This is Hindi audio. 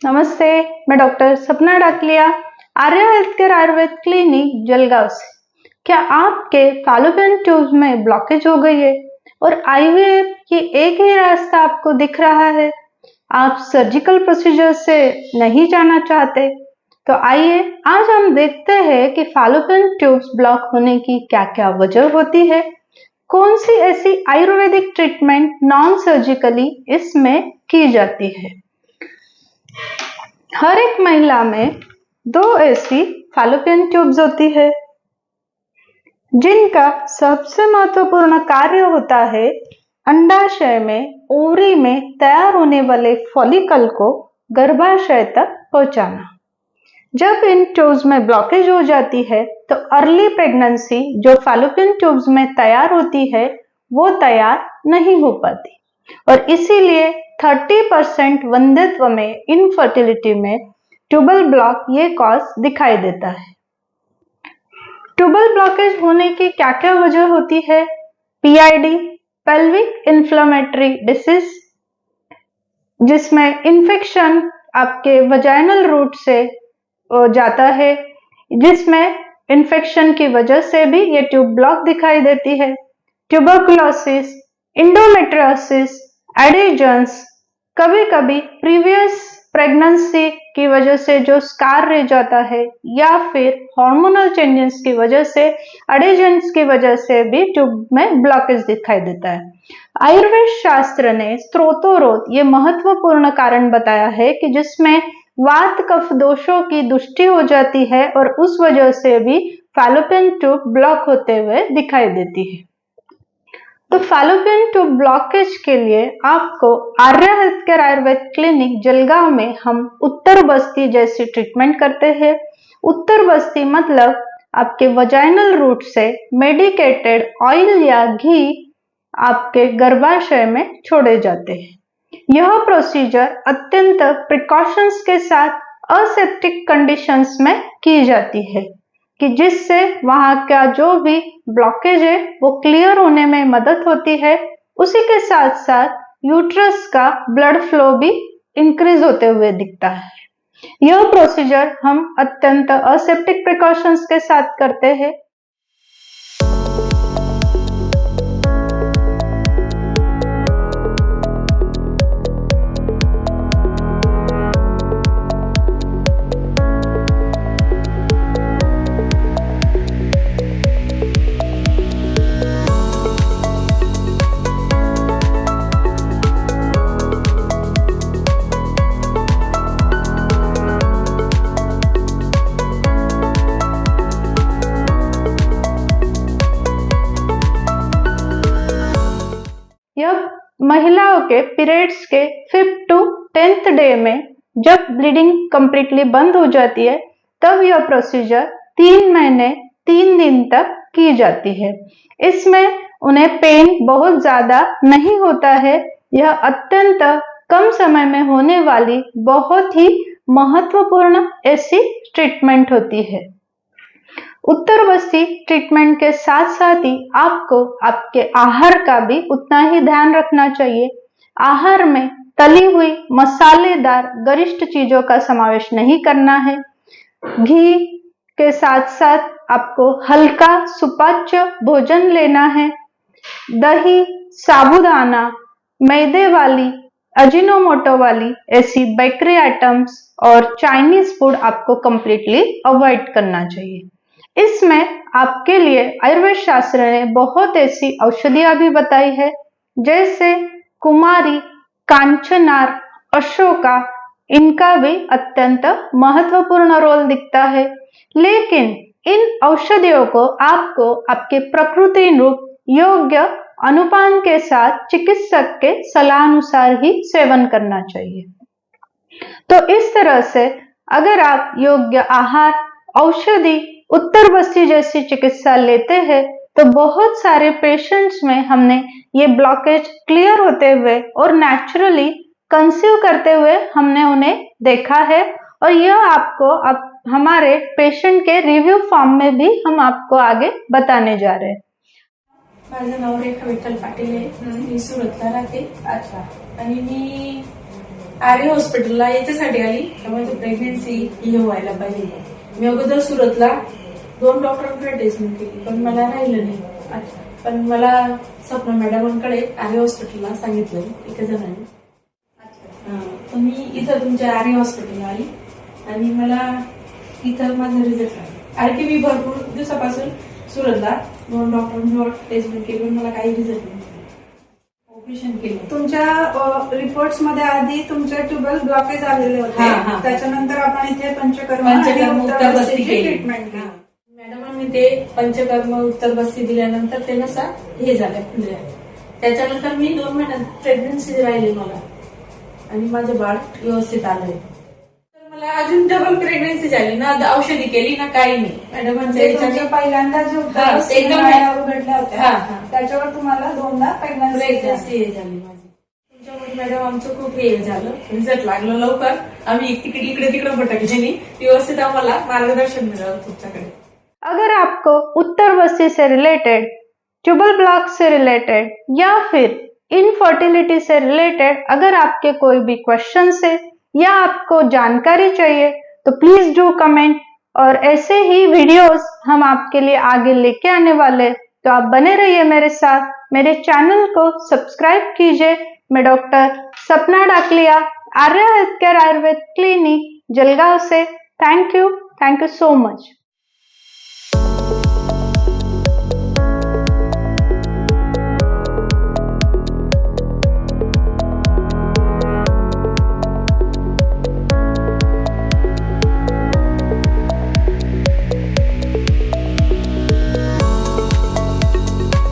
नमस्ते, मैं doctor Sapna Dakliya, Arya health care Ayurved clinic Jalgaon से। क्या आपके फैलोपियन ट्यूब्स में ब्लॉकेज हो गई है और आईवीएफ की एक ही रास्ता आपको दिख रहा है? आप सर्जिकल प्रोसीजर से नहीं जाना चाहते? तो आइए आज हम देखते हैं कि फैलोपियन ट्यूब्स ब्लॉक होने की क्या-क्या वजह होती है, कौन सी ऐसी आयुर्वेदिक ट्रीटमेंट नॉन सर्जिकली इसमें की जाती है। हर एक महिला में 2 ऐसी फैलोपियन ट्यूब्स होती है जिनका सबसे महत्वपूर्ण कार्य होता है अंडाशय में ओवरी में तैयार होने वाले फॉलिकल को गर्भाशय तक पहुंचाना। जब इन ट्यूब्स में ब्लॉकेज हो जाती है तो अर्ली प्रेगनेंसी जो फैलोपियन ट्यूब्स में तैयार होती है वो तैयार नहीं हो पाती और इसीलिए 30% वंध्यत्व में इनफर्टिलिटी में ट्यूबल ब्लॉक ये कॉज दिखाई देता है। ट्यूबल ब्लॉकेज होने की क्या क्या वजह होती है? पीआईडी, पेल्विक इन्फ्लेमेटरी डिसीज, जिसमें इन्फेक्शन आपके वजाइनल रूट से जाता है, जिसमें इन्फेक्शन की वजह से भी ये ट्यूब ब्लॉक दिखाई देती है। ट्यूबरकुलोसिस, इंडोमेट्रियोसिस, एडिजन्स, कभी कभी प्रीवियस प्रेगनेंसी की वजह से जो स्कार रह जाता है या फिर हार्मोनल चेंजेस की वजह से, एडिजन्स की वजह से भी ट्यूब में ब्लॉकेज दिखाई देता है। आयुर्वेद शास्त्र ने स्त्रोतोरोध ये महत्वपूर्ण कारण बताया है कि जिसमें वात कफ दोषों की दुष्टि हो जाती है और उस वजह से भी फैलोपियन ट्यूब ब्लॉक होते हुए दिखाई देती है। तो फैलोपियन ट्यूब ब्लॉकेज के लिए आपको Arya health care Ayurved clinic Jalgaon में हम उत्तर बस्ती जैसी ट्रीटमेंट करते हैं। उत्तर बस्ती मतलब आपके वजाइनल रूट से मेडिकेटेड ऑयल या घी आपके गर्भाशय में छोड़े जाते हैं। यह प्रोसीजर अत्यंत प्रिकॉशंस के साथ असेप्टिक कंडीशंस में की जाती है कि जिससे वहां का जो भी ब्लॉकेज है वो क्लियर होने में मदद होती है। उसी के साथ साथ यूट्रस का ब्लड फ्लो भी इंक्रीज होते हुए दिखता है। यह प्रोसीजर हम अत्यंत असेप्टिक प्रिकॉशंस के साथ करते हैं। यह महिलाओं के पीरियड्स के 5th to 10th डे में जब ब्लीडिंग कंप्लीटली बंद हो जाती है तब यह प्रोसीजर 3 महीने 3 दिन तक की जाती है। इसमें उन्हें पेन बहुत ज्यादा नहीं होता है। यह अत्यंत कम समय में होने वाली बहुत ही महत्वपूर्ण ऐसी ट्रीटमेंट होती है। उत्तर बस्ती ट्रीटमेंट के साथ साथ ही आपको आपके आहार का भी उतना ही ध्यान रखना चाहिए। आहार में तली हुई मसालेदार गरिष्ठ चीजों का समावेश नहीं करना है। घी के साथ साथ आपको हल्का सुपाच्य भोजन लेना है। दही, साबूदाना, मैदे वाली, अजीनोमोटो वाली ऐसी बेकरी आइटम्स और चाइनीज फूड आपको कंप्लीटली अवॉइड करना चाहिए। इसमें आपके लिए आयुर्वेद शास्त्र ने बहुत ऐसी औषधियां भी बताई है, जैसे कुमारी, कांचनार, अशोका, इनका भी अत्यंत महत्वपूर्ण रोल दिखता है। लेकिन इन औषधियों को आपको आपके प्रकृति रूप योग्य अनुपान के साथ चिकित्सक के सलाह अनुसार ही सेवन करना चाहिए। तो इस तरह से अगर आप योग्य आहार, औषधि, उत्तर बस्ती जैसी चिकित्सा लेते हैं तो बहुत सारे पेशेंट्स में हमने ये ब्लॉकेज क्लियर होते हुए और नेचुरली कंसीव करते हुए हमने उन्हें देखा है और यह आपको अब हमारे पेशेंट के रिव्यू फॉर्म में भी हम आपको आगे बताने जा रहे हैं। माझं नाव रेखा विठ्ठल पाटील आहे। मी सुरतला राहते। अच्छा। आणि मी आर्य हॉस्पिटलला याच्यासाठी आली का माझी प्रेग्नन्सी हे व्हायला पाहिजे. मी अगोदर सुरतला 2 डॉक्टरांकडे ट्रीटमेंट केली पण मला राहिलं नाही. पण मला सपना मॅडमांकडे आर्य हॉस्पिटलला सांगितलं एका जणांनी. तर मी इथं तुमच्या आर्य हॉस्पिटलला आली आणि मला इथं माझा रिझल्ट आला. कारण की मी भरपूर दिवसापासून सुरतला 2 डॉक्टरांवर ट्रीटमेंट केली पण मला काही रिझल्ट नाही. ऑपरेशन केलं. तुमच्या रिपोर्ट्स मध्ये आधी तुमचे ट्युबल ब्लॉकेज आलेले होते. त्याच्यानंतर आपण इथे पंचकर्म उत्तर बस्ती केली. ट्रीटमेंट केली. मॅडमांनी ते पंचकर्म उत्तर बस्ती दिल्यानंतर ते नसा हे झालं फुलल्या. त्याच्यानंतर मी 2 महिन्यात प्रेग्नन्सी राहिली मला आणि माझं बाळ व्यवस्थित आलंय. तर मला अजून डबल प्रेग्नन्सी झाली ना, औषधी केली ना काही नाही. मॅडमांच्या पहिल्यांदा जे उघडल्या होत्या त्याच्यावर तुम्हाला 2दा प्रेग्नन्सी झाली माझी. तुमच्यामुळे मॅडम आमचं खूप हे झालं, रिझल्ट लागलं लवकर. आम्ही इकडे तिकडे भटकले नाही, व्यवस्थित आम्हाला मार्गदर्शन मिळालं तुमच्याकडे. अगर आपको उत्तर बस्ती से रिलेटेड, ट्यूबल ब्लॉक से रिलेटेड या फिर इनफर्टिलिटी से रिलेटेड अगर आपके कोई भी क्वेश्चन है या आपको जानकारी चाहिए तो प्लीज डू कमेंट. और ऐसे ही वीडियोस हम आपके लिए आगे लेके आने वाले, तो आप बने रहिए मेरे साथ. मेरे चैनल को सब्सक्राइब कीजिए. मैं doctor Sapna Dakliya, Arya health care Ayurved clinic, Jalgaon से. Thank you so much.